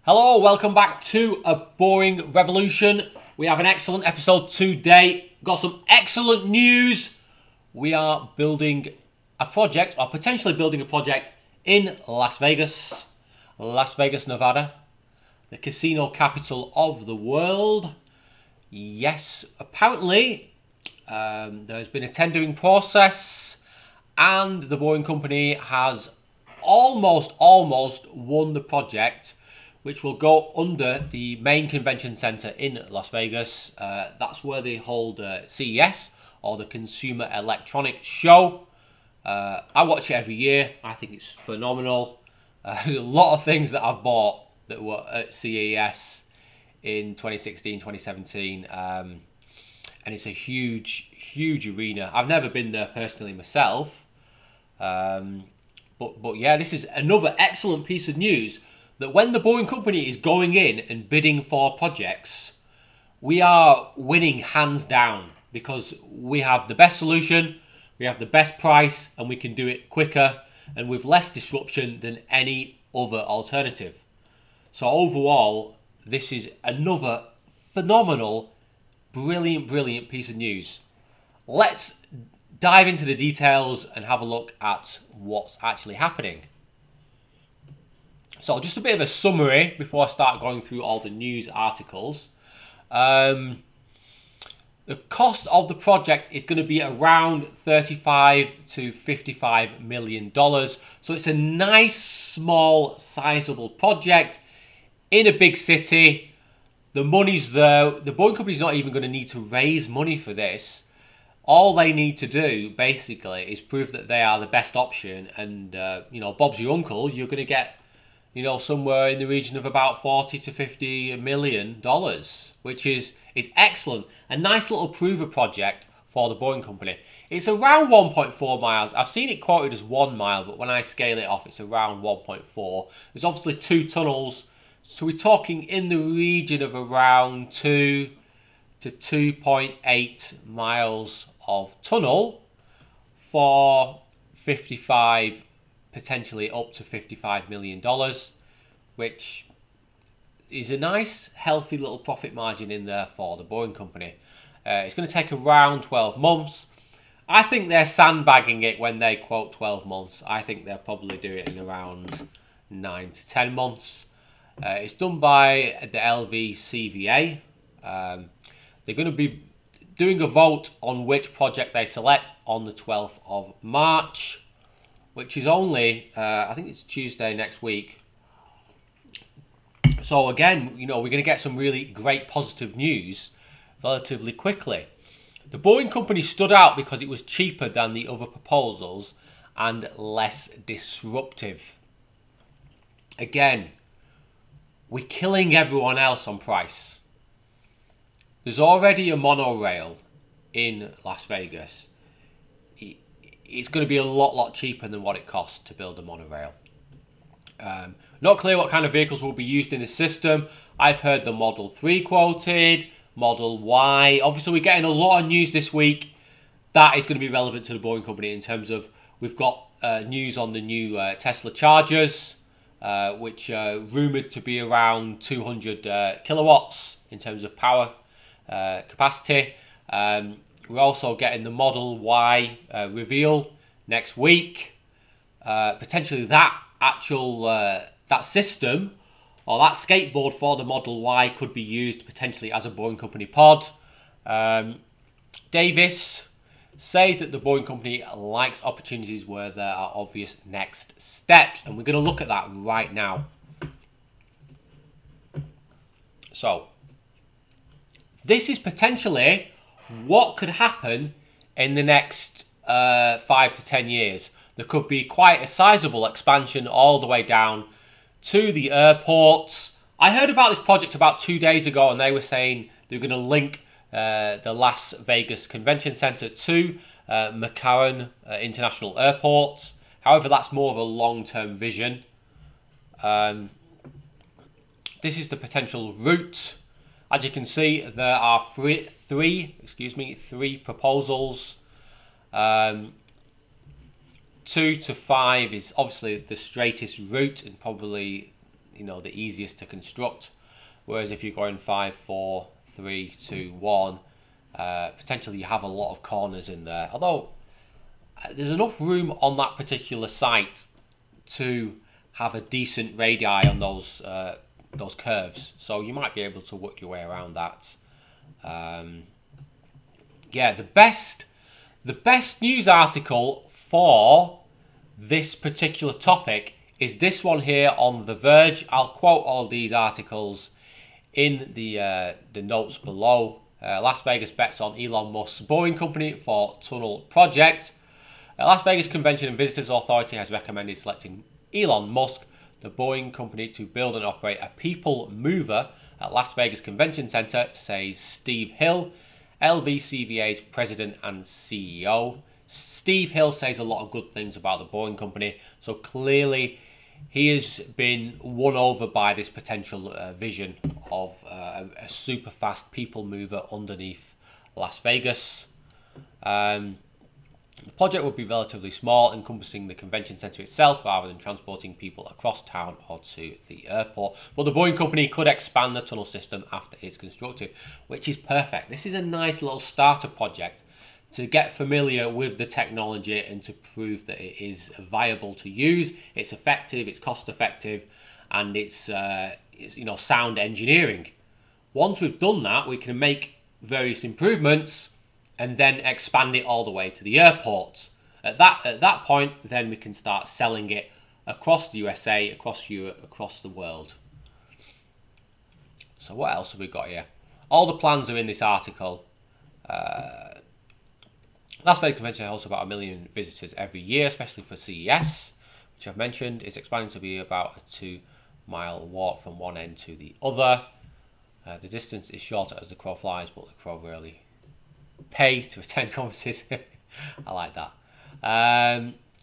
Hello, welcome back to A Boring Revolution. We have an excellent episode today. Got some excellent news. We are building a project, or potentially building a project, in Las Vegas, Nevada, the casino capital of the world. Yes, apparently there's been a tendering process and the Boring Company has almost won the project, which will go under the main convention center in Las Vegas. That's where they hold CES, or the Consumer Electronics Show. I watch it every year. I think it's phenomenal. There's a lot of things that I've bought that were at CES in 2016, 2017. And it's a huge arena. I've never been there personally myself. But yeah, this is another excellent piece of news, that when the Boring Company is going in and bidding for projects, we are winning hands down because we have the best solution, we have the best price, and we can do it quicker and with less disruption than any other alternative. So overall, this is another phenomenal, brilliant piece of news. Let's dive into the details and have a look at what's actually happening. So just a bit of a summary before I start going through all the news articles. The cost of the project is going to be around $35 to $55 million. So it's a nice, small, sizable project in a big city. The money's there. The Boring Company's not even going to need to raise money for this. All they need to do, basically, is prove that they are the best option. And, Bob's your uncle. You're going to get, somewhere in the region of about $40 to $50 million, which is excellent. A nice little prover project for the Boring Company. It's around 1.4 miles. I've seen it quoted as 1 mile, but when I scale it off, it's around 1.4. There's obviously 2 tunnels, so we're talking in the region of around 2 to 2.8 miles of tunnel for 55, potentially up to $55 million, which is a nice, healthy little profit margin in there for the Boring Company. It's going to take around 12 months. I think they're sandbagging it when they quote 12 months. I think they'll probably do it in around 9 to 10 months. It's done by the LVCVA. They're going to be doing a vote on which project they select on the 12th of March, which is only, I think it's Tuesday next week. So again, we're going to get some really great positive news relatively quickly. The Boring Company stood out because it was cheaper than the other proposals and less disruptive. Again, we're killing everyone else on price. There's already a monorail in Las Vegas. It's going to be a lot cheaper than what it costs to build a monorail. Not clear what kind of vehicles will be used in the system. I've heard the Model 3 quoted, Model Y. Obviously, we're getting a lot of news this week that is going to be relevant to the Boring Company in terms of, we've got news on the new Tesla chargers, which are rumoured to be around 200 kilowatts in terms of power capacity. We're also getting the Model Y reveal next week. Potentially that that system, or that skateboard for the Model Y, could be used potentially as a Boring Company pod. Davis says that the Boring Company likes opportunities where there are obvious next steps, and we're going to look at that right now. So, this is potentially what could happen in the next 5 to 10 years. There could be quite a sizable expansion all the way down to the airports. I heard about this project about 2 days ago, and they were saying they were going to link the Las Vegas Convention Center to McCarran International Airport. However, that's more of a long-term vision. This is the potential route. As you can see, there are three proposals. 2 to 5 is obviously the straightest route and probably the easiest to construct. Whereas if you're going 5, 4, 3, 2, 1, potentially you have a lot of corners in there. Although there's enough room on that particular site to have a decent radii on those curves, so you might be able to work your way around that. Yeah, the best news article for this particular topic is this one here on The Verge. I'll quote all these articles in the notes below. Las Vegas bets on Elon Musk's Boeing company for tunnel project. Las Vegas Convention and Visitors Authority has recommended selecting Elon Musk, the Boeing company, to build and operate a people mover at Las Vegas Convention Center, says Steve Hill, LVCVA's president and CEO. Steve Hill says a lot of good things about the Boeing company, so clearly he has been won over by this potential vision of a super fast people mover underneath Las Vegas. The project would be relatively small, encompassing the convention centre itself rather than transporting people across town or to the airport. But the Boeing company could expand the tunnel system after it's constructed, which is perfect. This is a nice little starter project to get familiar with the technology and to prove that it is viable to use, it's effective, it's cost effective, and it's sound engineering. Once we've done that, we can make various improvements and then expand it all the way to the airport. At that point, then we can start selling it across the USA, across Europe, across the world. So what else have we got here? All the plans are in this article. Las Vegas Convention hosts about 1 million visitors every year, especially for CES, which I've mentioned. It's expanding to be about a 2-mile walk from one end to the other. The distance is shorter as the crow flies, but the crow rarely pay to attend conferences. I like that.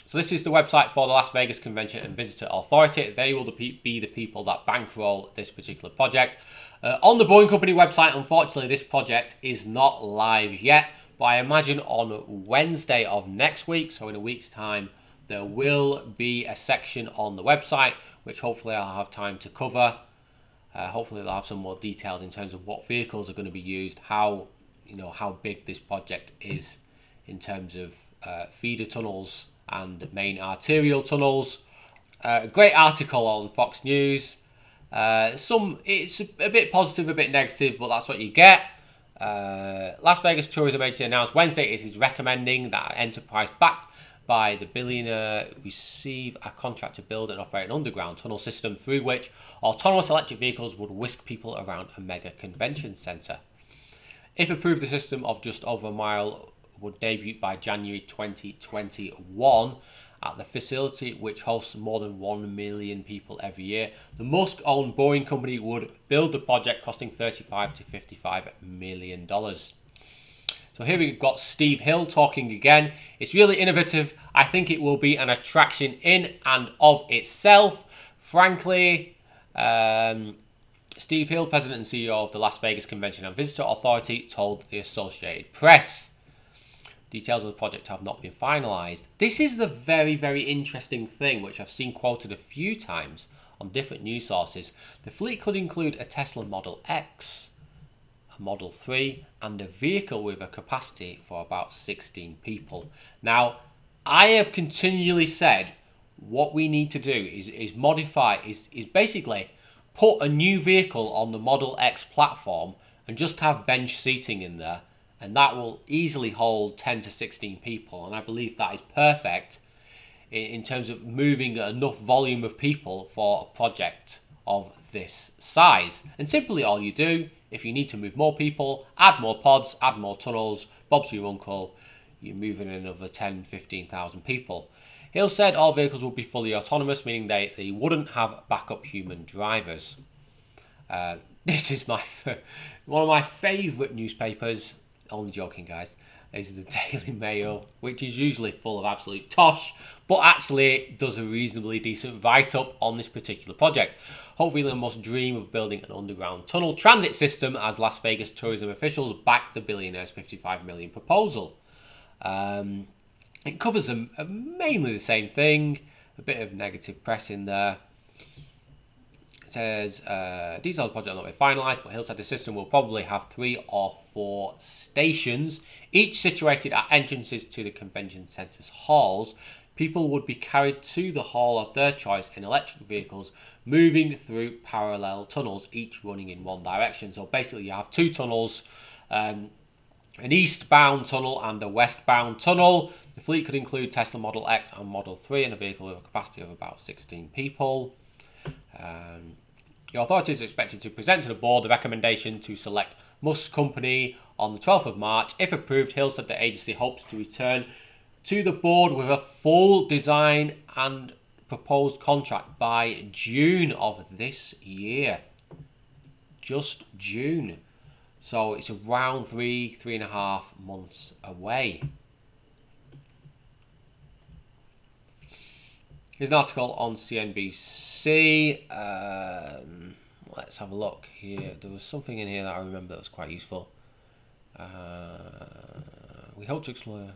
So this is the website for the Las Vegas Convention and Visitor Authority. They will be the people that bankroll this particular project. On the Boeing Company website, unfortunately, this project is not live yet, but I imagine on Wednesday of next week, so in a week's time, there will be a section on the website, which hopefully I'll have time to cover. Hopefully they'll have some more details in terms of what vehicles are going to be used, how big this project is in terms of feeder tunnels and main arterial tunnels. A great article on Fox News. It's a bit positive, a bit negative, but that's what you get. Las Vegas Tourism Agency announced Wednesday it is recommending that an enterprise backed by the billionaire receive a contract to build and operate an underground tunnel system through which autonomous electric vehicles would whisk people around a mega convention centre. If approved, the system of just over a mile would debut by January 2021 at the facility, which hosts more than 1 million people every year. The Musk-owned Boeing company would build the project, costing $35 to $55 million. So here we've got Steve Hill talking again. It's really innovative. I think it will be an attraction in and of itself. Frankly, Steve Hill, President and CEO of the Las Vegas Convention and Visitor Authority, told the Associated Press. Details of the project have not been finalised. This is the very, very interesting thing, which I've seen quoted a few times on different news sources. The fleet could include a Tesla Model X, a Model 3, and a vehicle with a capacity for about 16 people. Now, I have continually said what we need to do is modify, is basically put a new vehicle on the Model X platform and just have bench seating in there. And that will easily hold 10 to 16 people. And I believe that is perfect in terms of moving enough volume of people for a project of this size. And simply all you do, if you need to move more people, add more pods, add more tunnels, Bob's your uncle, you're moving another 10, 15,000 people. Hill said all vehicles will be fully autonomous, meaning they wouldn't have backup human drivers. This is one of my favourite newspapers. Only joking, guys. Is the Daily Mail, which is usually full of absolute tosh, but actually does a reasonably decent write-up on this particular project. Hopefully Elon Musk dream of building an underground tunnel transit system as Las Vegas tourism officials back the billionaire's $55 million proposal. It covers mainly the same thing, a bit of negative press in there. says, details of the project are not been finalised, but Hill said the system will probably have 3 or 4 stations, each situated at entrances to the convention centre's halls. People would be carried to the hall of their choice in electric vehicles, moving through parallel tunnels, each running in one direction. So basically you have 2 tunnels, an eastbound tunnel and a westbound tunnel. The fleet could include Tesla Model X and Model 3 and a vehicle with a capacity of about 16 people. The authorities are expected to present to the board the recommendation to select Musk's company on the 12th of March. If approved, Hill said the agency hopes to return to the board with a full design and proposed contract by June of this year. Just June. So it's around 3.5 months away. Here's an article on CNBC. Let's have a look here. There was something in here that I remember that was quite useful. We hope to explore...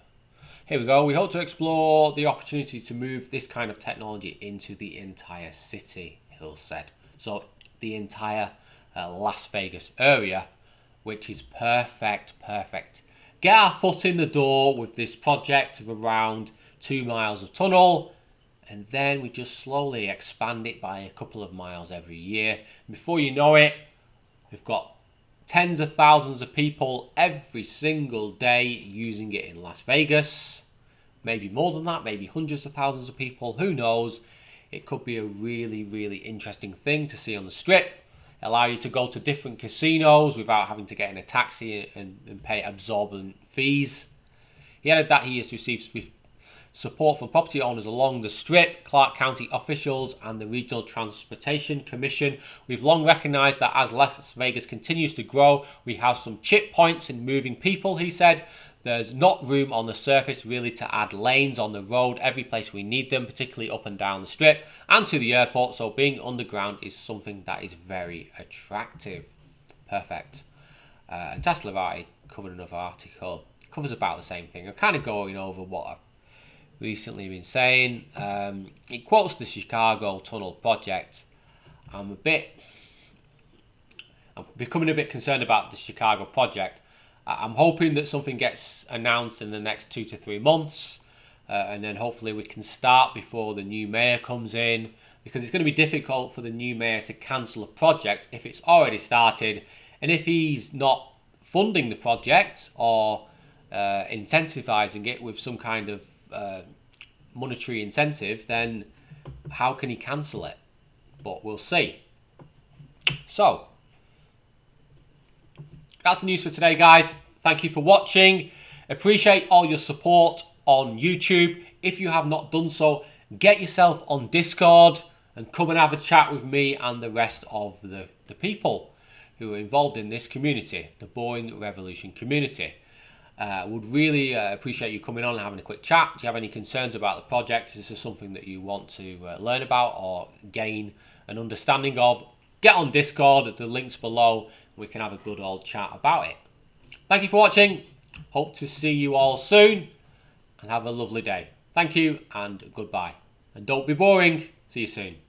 Here we go. We hope to explore the opportunity to move this kind of technology into the entire city, Hill said. So the entire Las Vegas area, which is perfect. Get our foot in the door with this project of around 2 miles of tunnel, and then we just slowly expand it by a couple of miles every year. And before you know it, we've got tens of thousands of people every single day using it in Las Vegas. Maybe more than that, maybe hundreds of thousands of people, who knows. It could be a really interesting thing to see on the Strip. Allow you to go to different casinos without having to get in a taxi and pay absorbent fees. He added that he has received support from property owners along the Strip, Clark County officials and the Regional Transportation Commission. We've long recognised that as Las Vegas continues to grow, we have some chip points in moving people, he said. There's not room on the surface really to add lanes on the road every place we need them, particularly up and down the Strip and to the airport, so being underground is something that is very attractive. Perfect. And Tesla I covered another article. Covers about the same thing. I'm kind of going over what I've recently been saying. It quotes the Chicago Tunnel project. I'm becoming a bit concerned about the Chicago project. I'm hoping that something gets announced in the next 2 to 3 months, and then hopefully we can start before the new mayor comes in, because it's going to be difficult for the new mayor to cancel a project if it's already started, and if he's not funding the project or incentivizing it with some kind of monetary incentive, then how can he cancel it? But we'll see. So that's the news for today, guys. Thank you for watching. Appreciate all your support on YouTube. If you have not done so, get yourself on Discord and come and have a chat with me and the rest of the people who are involved in this community, the Boring Revolution community. Would really appreciate you coming on and having a quick chat. Do you have any concerns about the project? Is this something that you want to learn about or gain an understanding of? Get on Discord, the link's below. We can have a good old chat about it. Thank you for watching. Hope to see you all soon and have a lovely day. Thank you and goodbye. And don't be boring. See you soon.